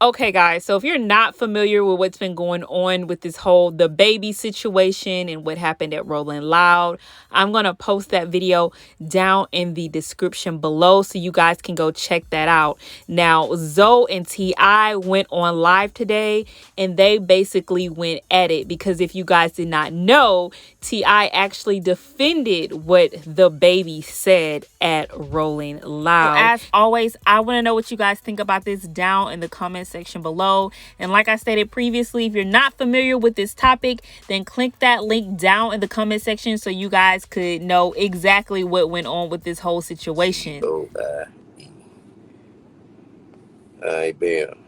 Okay, guys, so if you're not familiar with what's been going on with this whole DaBaby situation and what happened at Rolling Loud, I'm going to post that video down in the description below so you guys can go check that out. Now, Zoe and T.I. went on live today and they basically went at it because if you guys did not know, T.I. actually defended what DaBaby said at Rolling Loud. So as always, I want to know what you guys think about this down in the comments section below. And like I stated previously, if you're not familiar with this topic, then click that link down in the comment section so you guys could know exactly what went on with this whole situation. Ay, bam.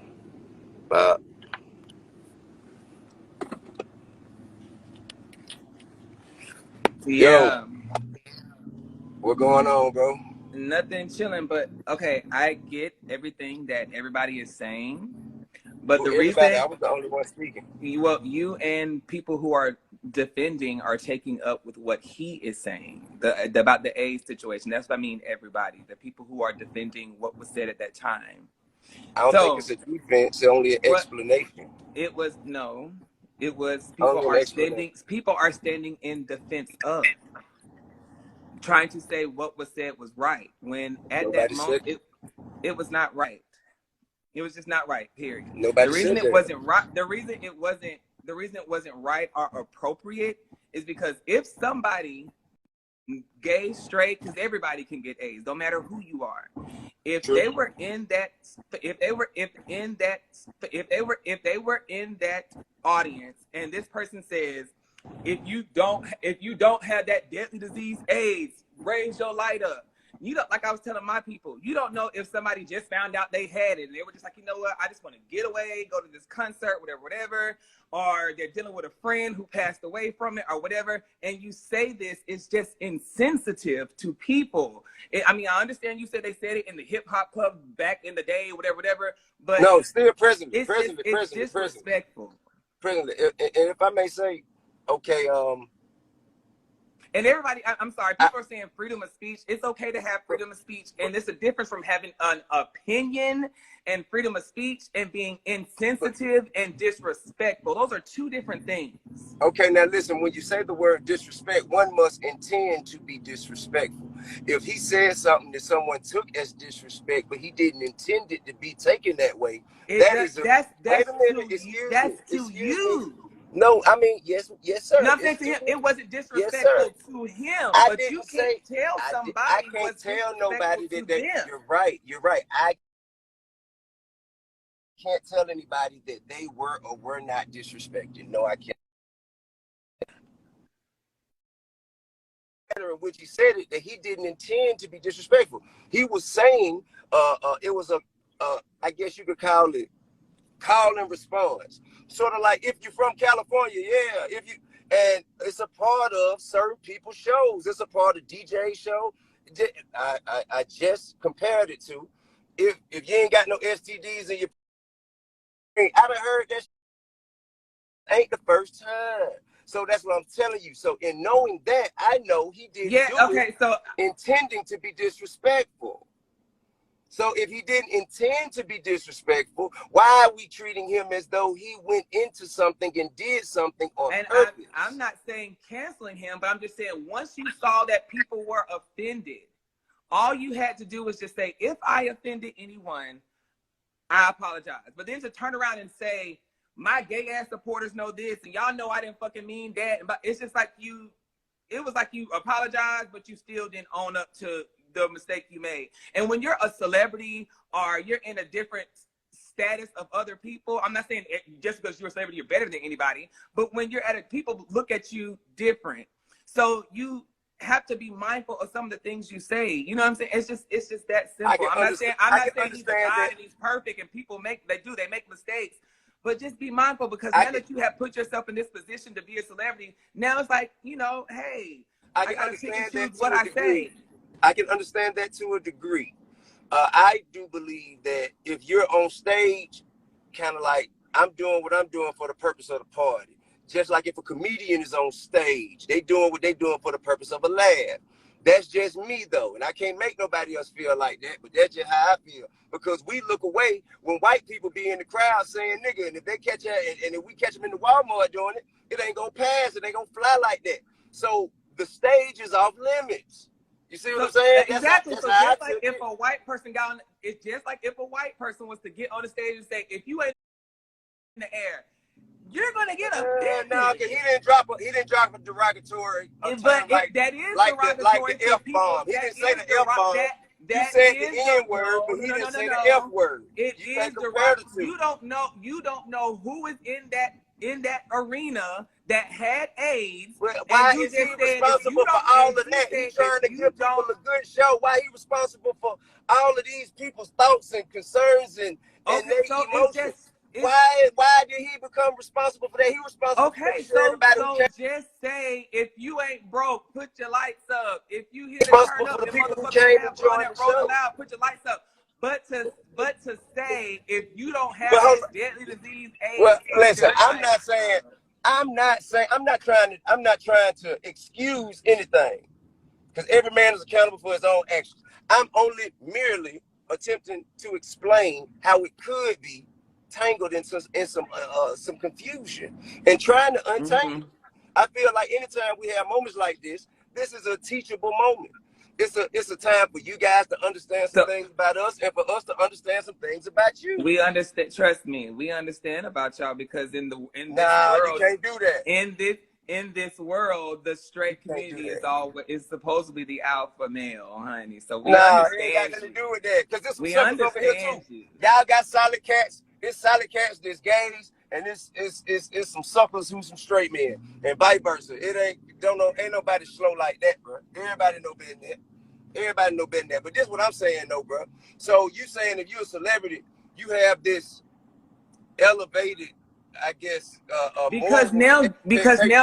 Pop. Yeah. Yo, what going on, bro? Nothing, chilling. But okay, I get everything that everybody is saying. But the reason I was the only one speaking. you and people who are defending are taking up with what he is saying about the AIDS situation. That's what I mean. Everybody, the people who are defending what was said at that time. I don't think it's a defense. It's only an explanation. It was no. It was people are standing in defense of trying to say what was said was right when at that moment it was not right. It was just not right, period. The reason it wasn't right, the reason it wasn't right or appropriate is because if somebody, gay, straight, because everybody can get AIDS, no matter who you are. If they were in that audience and this person says, if you don't have that deadly disease AIDS, raise your light up. You don't, like I was telling my people, you don't know if somebody just found out they had it and they were just like, you know what, I just want to get away, go to this concert, whatever, or they're dealing with a friend who passed away from it or whatever, and you say this, it's just insensitive to people. I mean, I understand you said they said it in the hip hop club back in the day, whatever, but no, still present. It's disrespectful. Present. And if I may say, okay, and everybody, I'm sorry, people are saying freedom of speech. It's okay to have freedom of speech. And there's a difference from having an opinion and freedom of speech and being insensitive and disrespectful. Those are two different things. Okay, now listen, when you say the word disrespect, one must intend to be disrespectful. If he said something that someone took as disrespect, but he didn't intend it to be taken that way, that's to you. No, I mean, yes, sir. Nothing to him. It wasn't disrespectful to him. But you can't tell somebody. I can't tell nobody that you're right. I can't tell anybody that they were or were not disrespected. No, I can't. In which he said it that he didn't intend to be disrespectful. He was saying, it was I guess you could call it call and response. Sort of like if you're from California, and it's a part of certain people's shows. It's a part of DJ show. I just compared it to if you ain't got no STDs in your, I done heard that ain't the first time. So that's what I'm telling you. So in knowing that, I know he didn't do it intending to be disrespectful. So if he didn't intend to be disrespectful, why are we treating him as though he went into something and did something on purpose? I'm not saying canceling him, but I'm just saying once you saw that people were offended, all you had to do was just say, if I offended anyone, I apologize. But then to turn around and say, my gay ass supporters know this, and y'all know I didn't fucking mean that. But it's just like it was like you apologized, but you still didn't own up to the mistake you made. And when you're a celebrity or you're in a different status of other people, I'm not saying just because you're a celebrity you're better than anybody, but when you're people look at you different. So you have to be mindful of some of the things you say. You know what I'm saying? It's just that simple. I'm not saying he's a guy and he's perfect and people make mistakes. But just be mindful, because now that you have put yourself in this position to be a celebrity, now it's like, hey, I gotta pick and choose what I say. I can understand that to a degree. I do believe that if you're on stage, kind of like I'm doing what I'm doing for the purpose of the party. Just like if a comedian is on stage, they doing what they doing for the purpose of a laugh. That's just me though, and I can't make nobody else feel like that. But that's just how I feel, because we look away when white people be in the crowd saying nigga, and if they catch it, and if we catch them in the Walmart doing it, it ain't gonna pass. It ain't gonna fly like that. So the stage is off limits. You see what I'm saying? Exactly. That's so how just I like if it. a white person got on, it's just like if a white person was to get on the stage and say, if you ain't in the air, you're gonna get offended. No, because he didn't drop a derogatory term that is derogatory the F bomb. He didn't say the F bomb. You said the N word, but he didn't say the F word. It is derogatory. You don't know who is in that arena that had AIDS. Well, why is he responsible for all of that? He's trying to give people a good show. Why he responsible for all of these people's thoughts and concerns and their emotions? Why did he become responsible for that? He responsible for everybody who came. Just say, if you ain't broke, put your lights up. If you here to turn up, the people who came and joined the show, put your lights up. But to say, if you don't have this deadly disease, AIDS. Well, listen, I'm not trying to excuse anything, because every man is accountable for his own actions. I'm only merely attempting to explain how it could be tangled in some confusion and trying to untangle. I feel like anytime we have moments like this is a teachable moment. It's a time for you guys to understand some things about us, and for us to understand some things about you. We understand. Trust me, we understand about y'all, because in this world, you can't do that. In this world, the straight community is supposedly the alpha male, honey. So we understand. It ain't got nothing to do with that. Because there's some suckers over here too. Y'all got solid cats. There's solid cats. There's gays, and it's some suckers who's some straight men, and vice versa. Ain't nobody slow like that, bro. Everybody know better than that. Everybody know better than that. But this is what I'm saying, though, bro. So you saying if you're a celebrity, you have this elevated, I guess, because now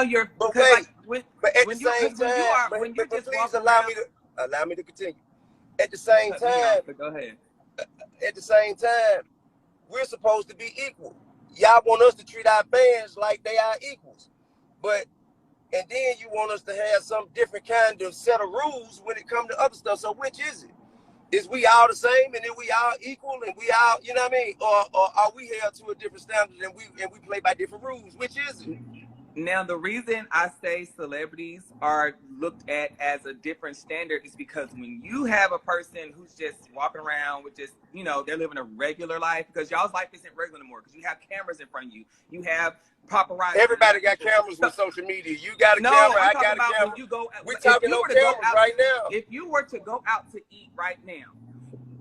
you're but at the same time, please allow me to continue. At the same time, go ahead. At the same time, we're supposed to be equal. Y'all want us to treat our fans like they are equals, and then you want us to have some different kind of set of rules when it comes to other stuff. So which is it? Is we all the same, and then we all equal, and we all, you know what I mean? Or are we held to a different standard, and we play by different rules? Which is it? Now, the reason I say celebrities are looked at as a different standard is because when you have a person who's just walking around with just, they're living a regular life, because y'all's life isn't regular anymore, because you have cameras in front of you. You have paparazzi. Everybody got cameras with social media. You got a camera, I got a camera. We're talking on cameras right now. If you were to go out to eat right now,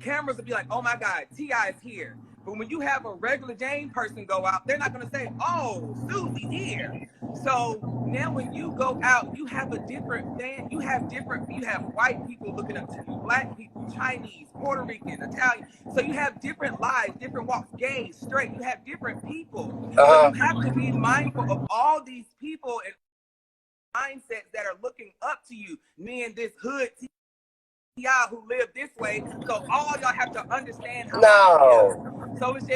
cameras would be like, oh my God, T.I. is here. But when you have a regular Jane person go out, they're not going to say, oh, Susie's here. So now when you go out, you have a different fan. You have white people looking up to you, black people, Chinese, Puerto Rican, Italian. So you have different lives, different walks, gay, straight. You have different people. So you have to be mindful of all these people and mindsets that are looking up to you. Me and this hood y'all who live this way, so all y'all have to understand how so it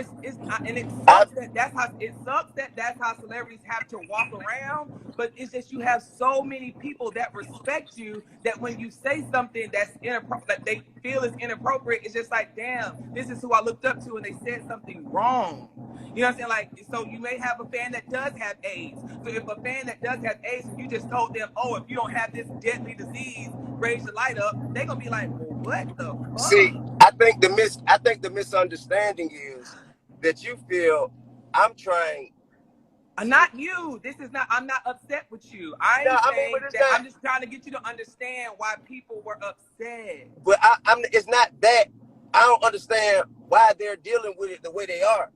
sucks that's how celebrities have to walk around, but it's just you have so many people that respect you that when you say something that's inappropriate, that they feel is inappropriate, it's just like, damn, this is who I looked up to and they said something wrong. You know what I'm saying? Like, so you may have a fan that does have AIDS. So if a fan that does have AIDS, and you just told them, oh, if you don't have this deadly disease, raise the light up, they're gonna be like, well, what the fuck? See, I think the misunderstanding is that you feel I'm trying. Not you. I'm not upset with you. I'm just trying to get you to understand why people were upset. But it's not that. I don't understand why they're dealing with it the way they are.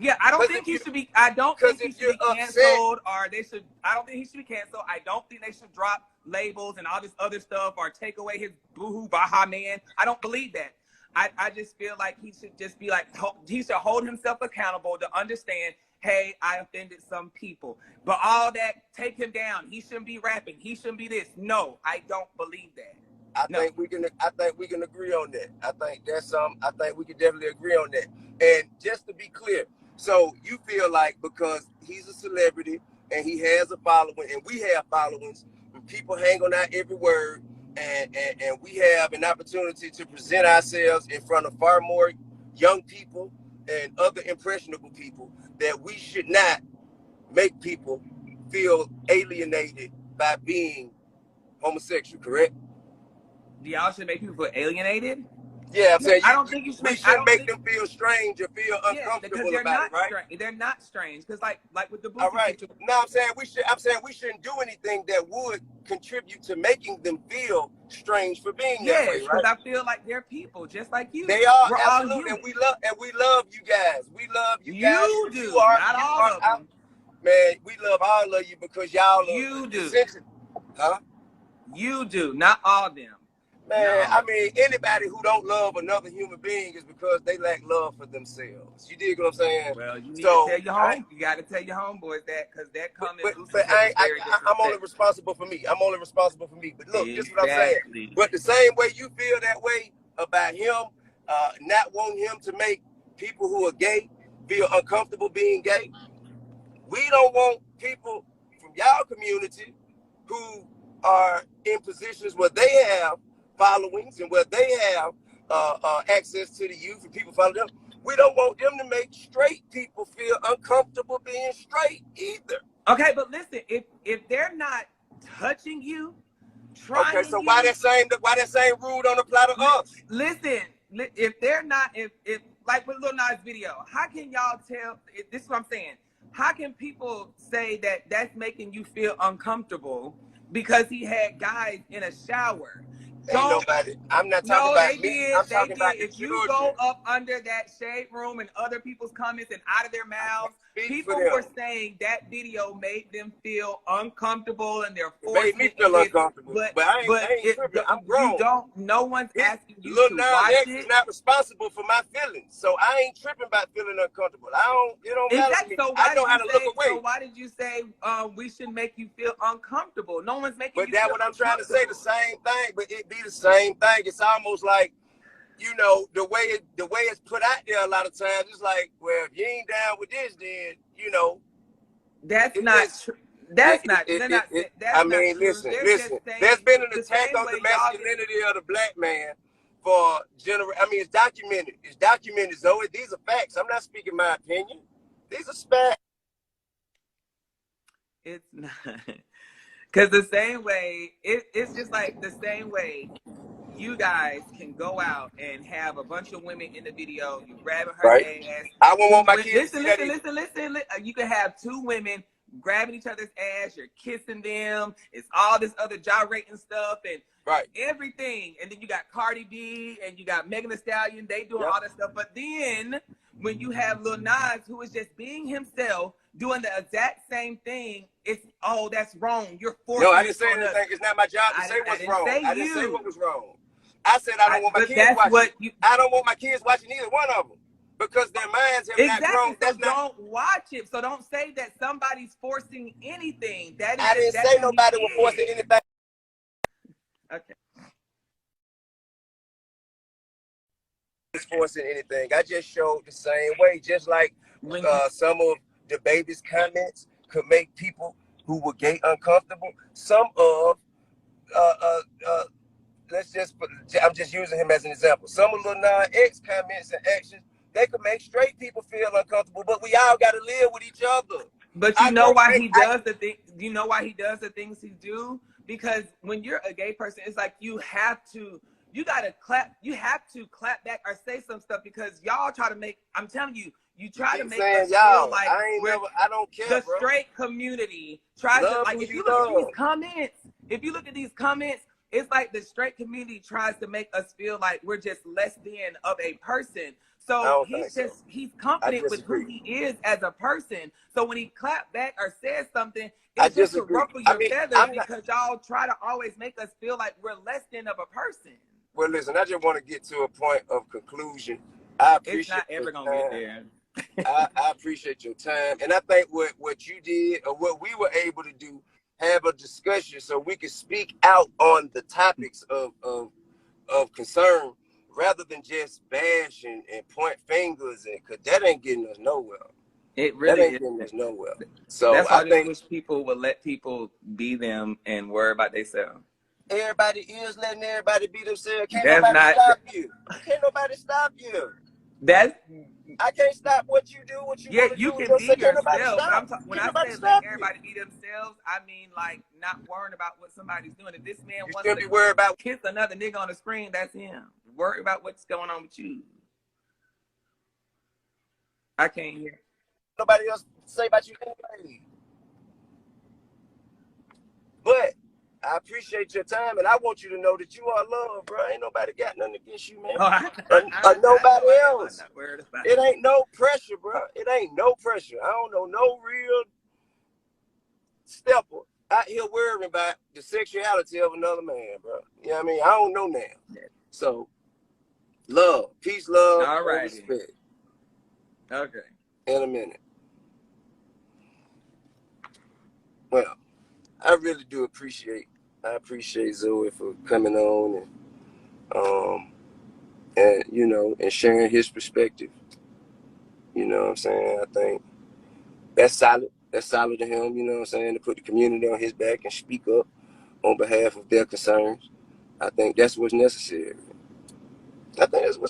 Yeah, I don't think he should be. I don't think he should be canceled, or they should. I don't think he should be canceled. I don't think they should drop labels and all this other stuff, or take away his boohoo Baha man. I don't believe that. I just feel like he should just be like, he should hold himself accountable to understand, hey, I offended some people. But all that, take him down. He shouldn't be rapping. He shouldn't be this. No, I don't believe that. I think we can agree on that. I think we can definitely agree on that. And just to be clear, so you feel like because he's a celebrity and he has a following and we have followings and people hang on our every word, and we have an opportunity to present ourselves in front of far more young people and other impressionable people, that we should not make people feel alienated by being homosexual, correct? Y'all should make people feel alienated. Yeah, I'm saying I don't think you should we make. shouldn't make them feel strange or feel uncomfortable about it, right? They're not strange, because like with the All right. situation. No, I'm saying we shouldn't do anything that would contribute to making them feel strange for being that way, Yes, right? because I feel like they're people just like you. They are, We're absolutely, all human. and we love you guys. We love you guys. You do, not all of them. Man, we love all of you because y'all You do. Huh? You do, not all of them. Man, No. I mean, anybody who don't love another human being is because they lack love for themselves. You dig what I'm saying? Well, you need to tell your home. You got to tell your homeboys that, because that comment. But I'm only responsible for me. I'm only responsible for me. But look, this is what I'm saying. But the same way you feel that way about him, not wanting him to make people who are gay feel uncomfortable being gay, we don't want people from y'all community who are in positions where they have followings and where they have access to the youth and people follow them. We don't want them to make straight people feel uncomfortable being straight either. Okay, but listen, if they're not touching you, trying. Okay, so why that same rule don't apply to us? Listen, if they're not, if like with Lil Nas video, how can y'all tell? This is what I'm saying. How can people say that that's making you feel uncomfortable because he had guys in a shower? Ain't nobody. I'm not talking about me. I'm talking about the If you children. go up under that shade room and other people's comments and out of their mouths, people were saying that video made them feel uncomfortable and they're forced. It made me feel uncomfortable. But I ain't tripping. I'm grown. No one's asking you Lil to Nas watch X it. is not responsible for my feelings, so I ain't tripping about feeling uncomfortable. It don't matter to me. I know how to look away. So why did you say we should make you feel uncomfortable? No one's making you feel uncomfortable. But that's what I'm trying to say, the same thing, but it be the same thing. It's almost like, you know, the way it's put out there a lot of times, it's like, well, if you ain't down with this, then, you know. That's not true. That's not. I mean, listen. There's been an attack on the masculinity of the black man for I mean, it's documented. It's documented, Zoe. These are facts. I'm not speaking my opinion. These are facts. It's not. Because the same way, it's just like the same way you guys can go out and have a bunch of women in the video, you grabbing her ass. I won't want my kids listen. You can have two women grabbing each other's ass, you're kissing them, it's all this other gyrating stuff and everything. And then you got Cardi B and you got Megan Thee Stallion, they doing all that stuff. But then when you have Lil Nas, who is just being himself, doing the exact same thing, it's, oh, that's wrong. You're forcing. No, I didn't say anything. It's not my job to say what's wrong. I didn't say what was wrong. I said I don't want my kids watching. I don't want my kids watching either one of them because their minds have not grown. So don't watch it. So don't say that somebody's forcing anything. I didn't say nobody was forcing anything. Okay. It's forcing anything. I just showed the same way, just like some of DaBaby's comments could make people who were gay uncomfortable. Some of I'm just using him as an example. Some of Lil Nas X comments and actions, they could make straight people feel uncomfortable, but we all got to live with each other. But you know why he does the thing? You know why he does the things he do? Because when you're a gay person, it's like you have to clap back or say some stuff because y'all try to make, I'm telling you, you try to make us feel like I don't care, the straight community tries to, like, if you look at these comments, it's like the straight community tries to make us feel like we're just less than of a person. So he's confident with who he is as a person. So when he claps back or says something, it's just to ruffle your feathers because y'all try to always make us feel like we're less than of a person. Well, listen, I just want to get to a point of conclusion. I appreciate it's not ever gonna get there. I appreciate your time, and I think what you did or what we were able to do, have a discussion so we can speak out on the topics of concern rather than just bash and point fingers, and because that ain't getting us nowhere. It really ain't getting us nowhere. So that's why I think wish people would let people be them and worry about themselves. everybody is letting everybody be themselves. Can't That's nobody not- stop you. Can't nobody stop you. That's I can't stop what you do, what you yeah, want to you do. can be Can't nobody yourself. But stop. when Can't I nobody say let stop you. everybody be themselves, I mean like not worrying about what somebody's doing. If this man You wants shouldn't to be worried about kiss another nigga on the screen, that's him. Worry about what's going on with you. I can't hear. nobody else say about you anyway. But I appreciate your time, and I want you to know that you are loved, bro. Ain't nobody got nothing against you, man. Oh, Or nobody I'm else. not worried about It ain't no pressure, bro. It ain't no pressure. I don't know no real stepper out here worrying about the sexuality of another man, bro. You know what I mean? I don't know now. So, love, peace, love, All and right. respect. Okay. In a minute. Well, I really do appreciate Zoe for coming on and you know, and sharing his perspective. You know what I'm saying? I think that's solid. That's solid to him, you know what I'm saying, to put the community on his back and speak up on behalf of their concerns. I think that's what's necessary. I think that's what's